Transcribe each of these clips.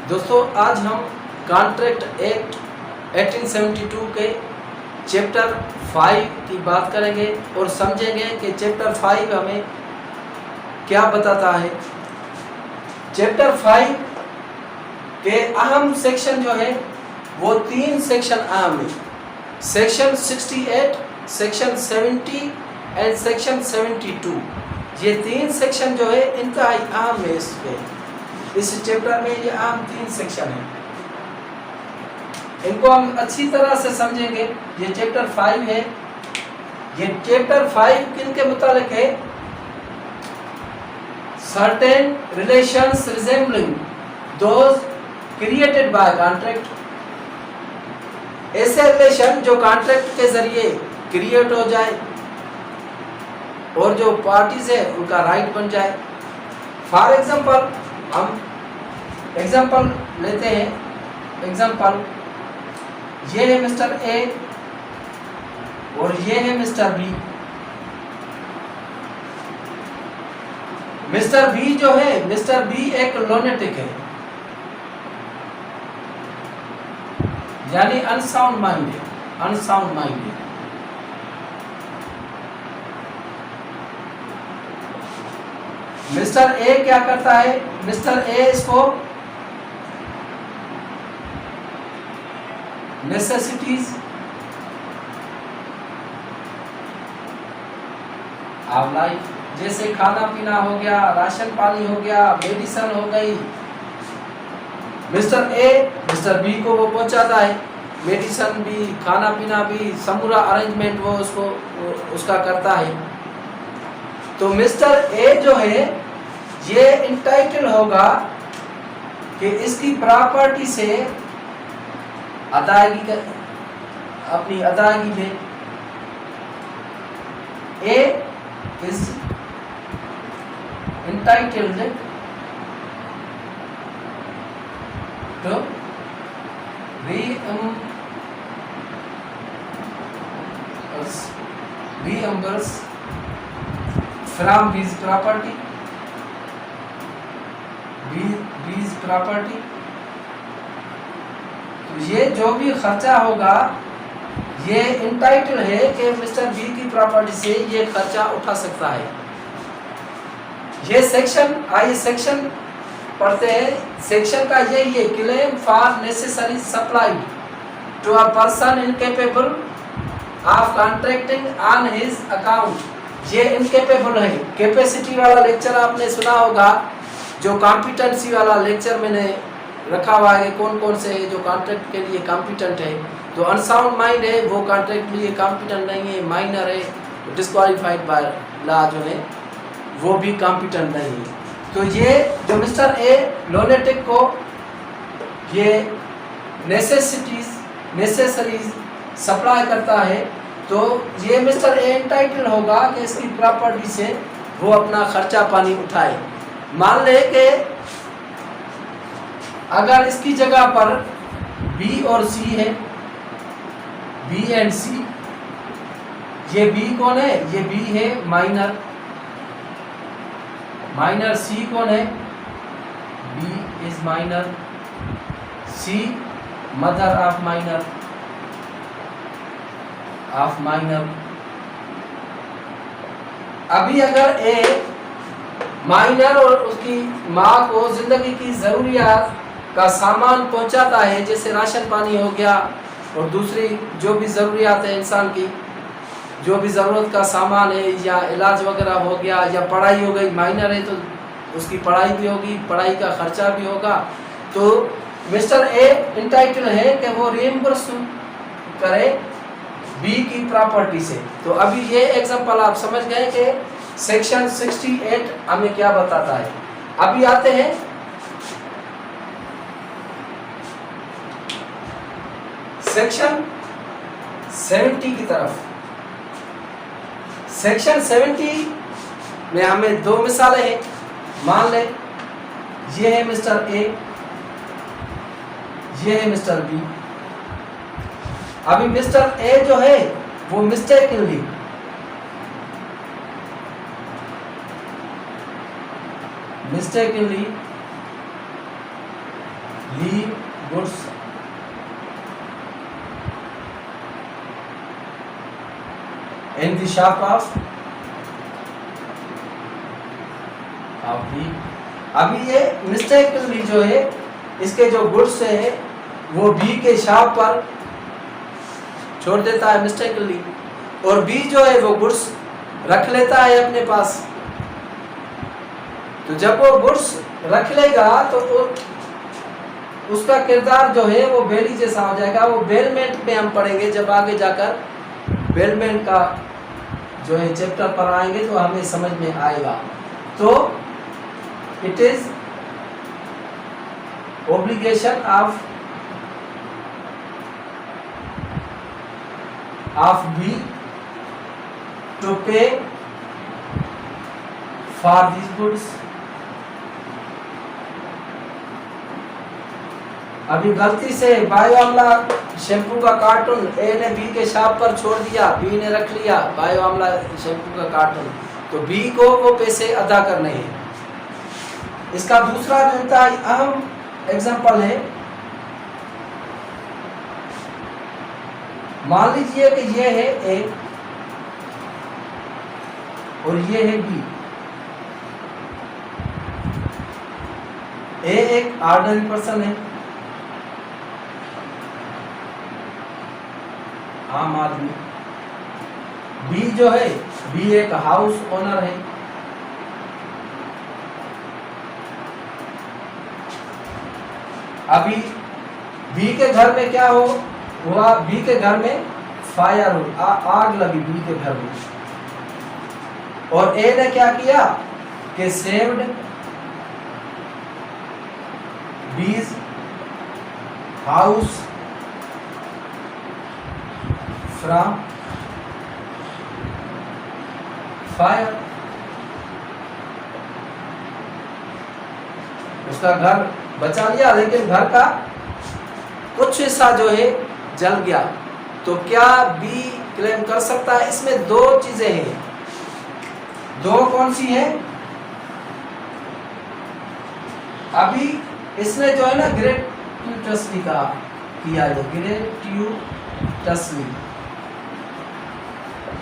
दोस्तों आज हम कॉन्ट्रैक्ट एक्ट 1872 के चैप्टर 5 की बात करेंगे और समझेंगे कि चैप्टर 5 हमें क्या बताता है। चैप्टर 5 के अहम सेक्शन जो है वो 3 सेक्शन अहम है। Section 68, section 70 and section 72। ये 3 सेक्शन जो है इंतहाई अहम है। इस चैप्टर में ये अहम 3 सेक्शन है, इनको हम अच्छी तरह से समझेंगे। ये चैप्टर 5 है। ये चैप्टर 5 किनके मुतालिक है? Certain relations resembling those created by contract. ऐसे रिलेशन जो कॉन्ट्रैक्ट के जरिए क्रिएट हो जाए और जो पार्टीज है उनका राइट बन जाए। फॉर एग्जांपल हम एग्जांपल लेते हैं। एग्जांपल ये है मिस्टर ए और ये है मिस्टर बी। मिस्टर बी जो है, मिस्टर बी एक लोनेटिक है, यानी अनसाउंड माइंड है, अनसाउंड माइंड है। मिस्टर ए क्या करता है? मिस्टर ए इसको नेसेसिटीज ऑफ लाइफ, जैसे खाना पीना हो गया, राशन पानी हो गया, मेडिसिन हो गई, मिस्टर ए मिस्टर बी को वो पहुंचाता है। मेडिसिन भी, खाना पीना भी, समूरा अरेंजमेंट वो उसका करता है। तो मिस्टर ए जो है ये इंटाइटल होगा कि इसकी प्रॉपर्टी से अदायगी कर, अपनी अदायगी में A is entitled to reimburse from his property, B's property. तो ये जो भी खर्चा होगा ये इंटाइटल है कि मिस्टर बी की प्रॉपर्टी से ये खर्चा उठा सकता है। ये सेक्शन, आइए सेक्शन पढ़ते हैं। सेक्शन का यही है, claim for necessary supply to a person incapable of contracting on his account. ये इनकेपेबल है। कैपेसिटी वाला लेक्चर आपने सुना होगा, जो कॉम्पिटेंसी वाला लेक्चर मैंने रखा हुआ है, कौन कौन से है जो कॉन्ट्रैक्ट के लिए कॉम्पिटेंट है। तो अनसाउंड माइंड है वो कॉन्ट्रैक्ट के लिए कॉम्पिटेंट नहीं है, माइनर है, डिस्क्वालीफाइड बाय लॉ जो है वो भी कॉम्पिटेंट नहीं है। तो ये जो मिस्टर ए लोनेटिक को ये नेसेसरीज सप्लाई करता है, तो ये मिस्टर ए एंटाइटल होगा कि इसकी प्रॉपर्टी से वो अपना खर्चा पानी उठाए। मान ले कि अगर इसकी जगह पर बी और सी है, बी एंड सी, ये बी कौन है? ये बी है माइनर, माइनर सी कौन है? B is minor, C mother of minor, of minor. अभी अगर ए माइनर और उसकी माँ को जिंदगी की जरूरियात का सामान पहुंचाता है, जैसे राशन पानी हो गया और दूसरी जो भी ज़रूरियात है इंसान की, जो भी ज़रूरत का सामान है, या इलाज वगैरह हो गया, या पढ़ाई हो गई, माइनर है तो उसकी पढ़ाई भी होगी, पढ़ाई का खर्चा भी होगा। तो मिस्टर ए इंटाइटल है कि वो रिइम्बर्स करे बी की प्रॉपर्टी से। तो अभी ये एग्जांपल आप समझ गए कि सेक्शन 68 हमें क्या बताता है। अभी आते हैं सेक्शन 70 की तरफ। सेक्शन 70 में हमें 2 मिसालें हैं। मान ले ये है मिस्टर ए, ये है मिस्टर बी। अभी मिस्टर ए जो है वो mistakenly leave goods in the shop of B. अभी ये मिस्टेकली जो है इसके जो गुड्स है वो बी के शॉप पर छोड़ देता है मिस्टेकली, और बी जो है वो गुड्स रख लेता है अपने पास। तो जब वो गुड्स रख लेगा तो उसका किरदार जो है वो बेली जैसा हो जाएगा। वो बेलमेंट में हम पढ़ेंगे, जब आगे जाकर बेलमेंट का जो है चैप्टर पर आएंगे तो हमें समझ में आएगा। तो it is obligation of B to pay for these goods। अभी गलती से बायो आमला शैम्पू का कार्टून ए ने बी के शॉप पर छोड़ दिया, बी ने रख लिया बायो आमला शैम्पू का कार्टून, तो बी को वो पैसे अदा करने हैं। इसका दूसरा जो अहम एग्जाम्पल है, मान लीजिए कि ये है ए और ये है बी। ए एक ऑर्डिनरी पर्सन है, आम आदमी। बी जो है, बी एक हाउस ओनर है। अभी बी के घर में क्या हुआ, बी के घर में फायर हुई, आग लगी बी के घर में, और ए ने क्या किया कि सेव्ड बीज हाउस फ्रॉम फायर। उसका घर बचा लिया, लेकिन घर का कुछ हिस्सा जो है जल गया। तो क्या बी क्लेम कर सकता है? इसमें दो चीजें हैं। दो कौन सी है? अभी इसने जो है ना ग्रेट्यूटसली का किया है, ग्रेट्यूटसली।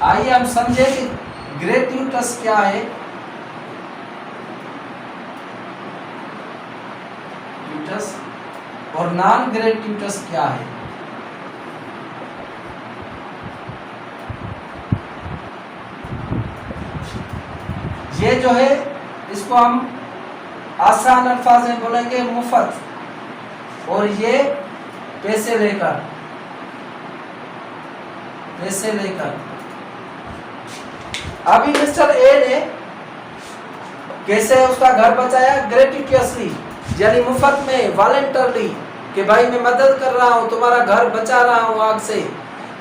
आइए हम समझे कि ग्रेट्यूटस क्या है। और नॉन ग्रेट्यूटस क्या है? ये जो है इसको हम आसान अल्फाज में बोलेंगे मुफ्त, और ये पैसे लेकर। अभी मिस्टर ए ने कैसे उसका घर बचाया? ग्रेट्यूटसली, यानी मुफ्त में, वॉलंटरली, कि भाई मैं मदद कर रहा हूँ, तुम्हारा घर बचा रहा हूँ आग से।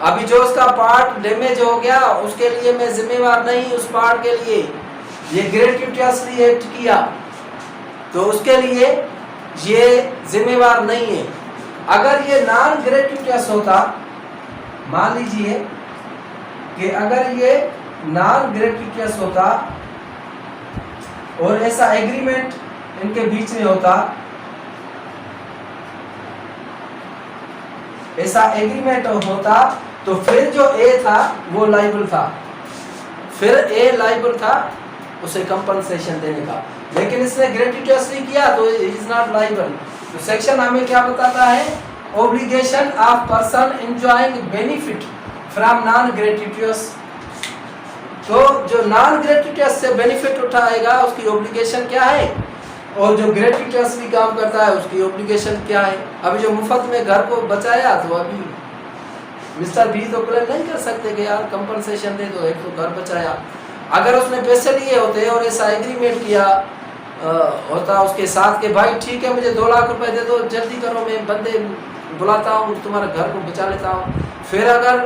अभी जो उसका पार्ट डैमेज हो गया उसके लिए मैं जिम्मेवार नहीं, उस पार्ट के लिए ये ग्रेट्यूटसली एक्ट किया, तो उसके लिए ये जिम्मेवार नहीं है। अगर ये नॉन ग्रेट्यूटस होता, मान लीजिए कि अगर ये नॉन ग्रेट्यूटस होता और ऐसा एग्रीमेंट इनके बीच में होता, ऐसा एग्रीमेंट होता, तो फिर जो ए था वो लायबल था, फिर ए लायबल था उसे कंपनसेशन देने का। लेकिन इसने ग्रेट्यूटसली किया तो इज नॉट लायबल। तो सेक्शन हमें क्या बताता है? Obligation of person enjoying benefit from non gratuitous. तो जो नॉन ग्रेट्यूटस से बेनिफिट उठाएगा उसकी ऑब्लिगेशन क्या है, और जो ग्रेट्यूटसली काम करता है उसकी ऑब्लिगेशन क्या है। अभी जो मुफ्त में घर को बचाया, तो अभी मिस्टर बी तो क्लेम नहीं कर सकते कि यार कंपनसेशन दे दो, एक तो घर बचाया। अगर उसने पैसे लिए होते और ऐसा एग्रीमेंट किया होता उसके साथ कि भाई ठीक है मुझे 2 लाख रुपए दे दो, जल्दी करो, मैं बंदे बुलाता हूँ, तुम्हारे घर को बचा लेता हूँ। फिर अगर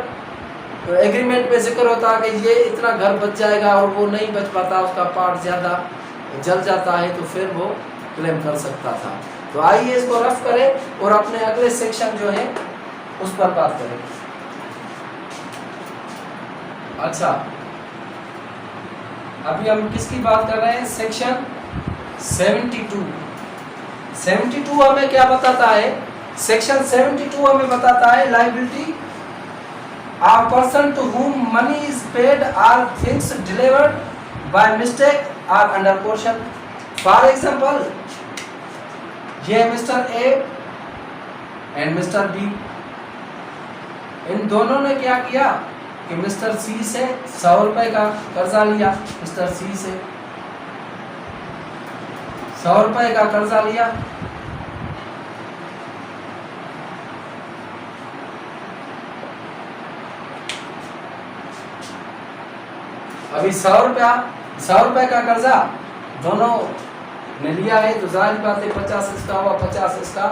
एग्रीमेंट में जिक्र होता कि ये इतना घर बच जाएगा और वो नहीं बच पाता, उसका पार्ट ज़्यादा जल जाता है, तो फिर वो क्लेम कर सकता था। तो आइए इसको रफ करें और अपने अगले सेक्शन जो है उस पर बात करें। अच्छा, अभी हम किसकी बात कर रहे हैं? सेक्शन 72। 72 हमें क्या बताता है? सेक्शन 72 हमें बताता है liability a person to whom money is paid or things delivered by mistake or under coercion. For example, ये mister A and mister B, इन दोनों ने क्या किया कि मिस्टर सी से 100 रुपए का कर्जा लिया। मिस्टर सी से 100 रुपए का कर्जा लिया। अभी 100 रुपए का कर्जा दोनों ने लिया है, तो जाहिर बात है 50 इसका हुआ, 50 इसका।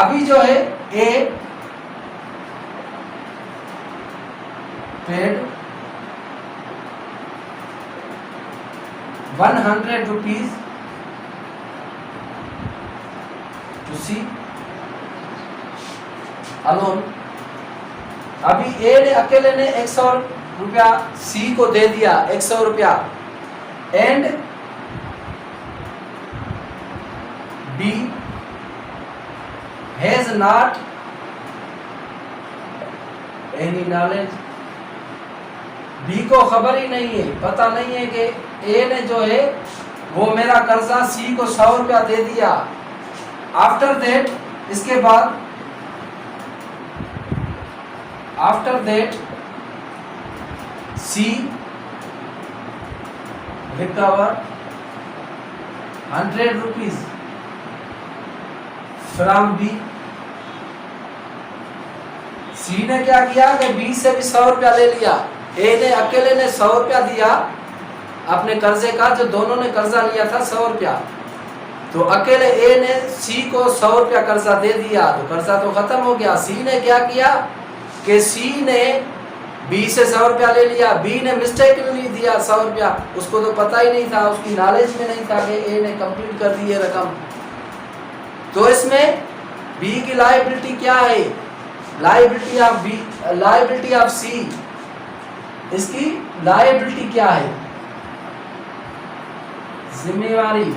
अभी जो है A paid 100 rupees to C alone. अभी ए ने अकेले ने 100 रुपया सी को दे दिया, 100 रुपया, and B has not any knowledge. B को खबर ही नहीं है, पता नहीं है कि ए ने जो है वो मेरा कर्जा सी को 100 रुपया दे दिया। आफ्टर दैट, इसके बाद after that C recover 100 rupees from B. C ने क्या किया कि बी से भी 100 रुपया ले लिया। ए ने अकेले ने 100 रुपया दिया अपने कर्जे का, जो दोनों ने कर्जा लिया था 100 रुपया, तो अकेले ए ने सी को 100 रुपया कर्जा दे दिया, तो कर्जा तो खत्म हो गया। सी ने क्या किया कि सी ने बी से 100 रुपया ले लिया। बी ने मिस्टेकली दिया 100 रुपया, उसको तो पता ही नहीं था, उसकी नॉलेज में नहीं था कि ए ने कंप्लीट कर दी है रकम। तो इसमें बी की लायबिलिटी क्या है? Liability of B, liability of C, इसकी लायबिलिटी क्या है? जिम्मेवारी।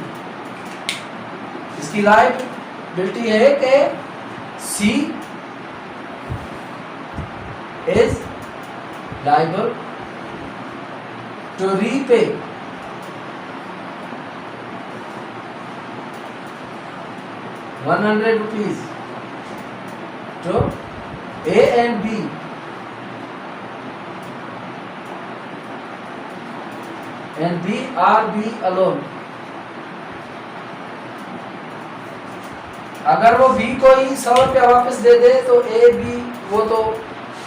इसकी लायबिलिटी है कि C is liable to repay ₹100 to A and B and B or B alone। अगर वो बी को ही 100 रुपया वापस दे दे तो ए बी, वो तो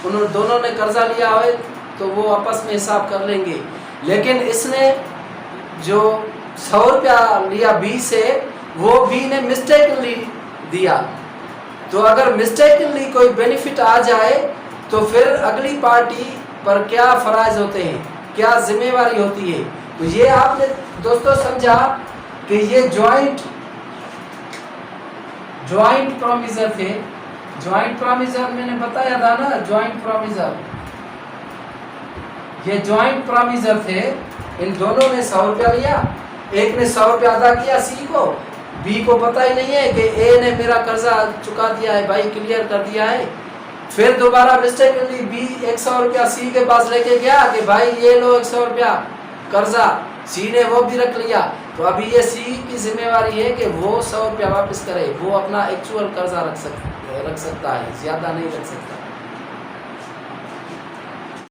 उन्होंने दोनों ने कर्जा लिया है तो वो आपस में हिसाब कर लेंगे। लेकिन इसने जो 100 रुपया लिया बी से, वो बी ने मिस्टेकली दिया। तो अगर मिस्टेकली कोई बेनिफिट आ जाए तो फिर अगली पार्टी पर क्या फराइज होते हैं, क्या जिम्मेवारी होती है। तो ये आपने दोस्तों समझा कि ये ज्वाइंट प्रोमिजर थे। ज्वाइंट प्रोमिजर मैंने बताया था ना, ज्वाइंट प्रोमिजर, ये ज्वाइंट प्रोमिजर थे। इन दोनों ने 100 रुपया लिया, एक ने 100 रुपया अदा किया सी को, बी को पता ही नहीं है कि ए ने मेरा कर्जा चुका दिया है, भाई क्लियर कर दिया है। फिर दोबारा मिस्टेकली बी 100 रुपया सी के पास लेके गया कि भाई ये लो 100 रुपया कर्जा, सी ने वो भी रख लिया। तो अभी ये सी की जिम्मेवारी है कि वो 100 रुपया वापस करे, वो अपना एक्चुअल कर्जा रख सकता है, ज़्यादा नहीं रख सकता।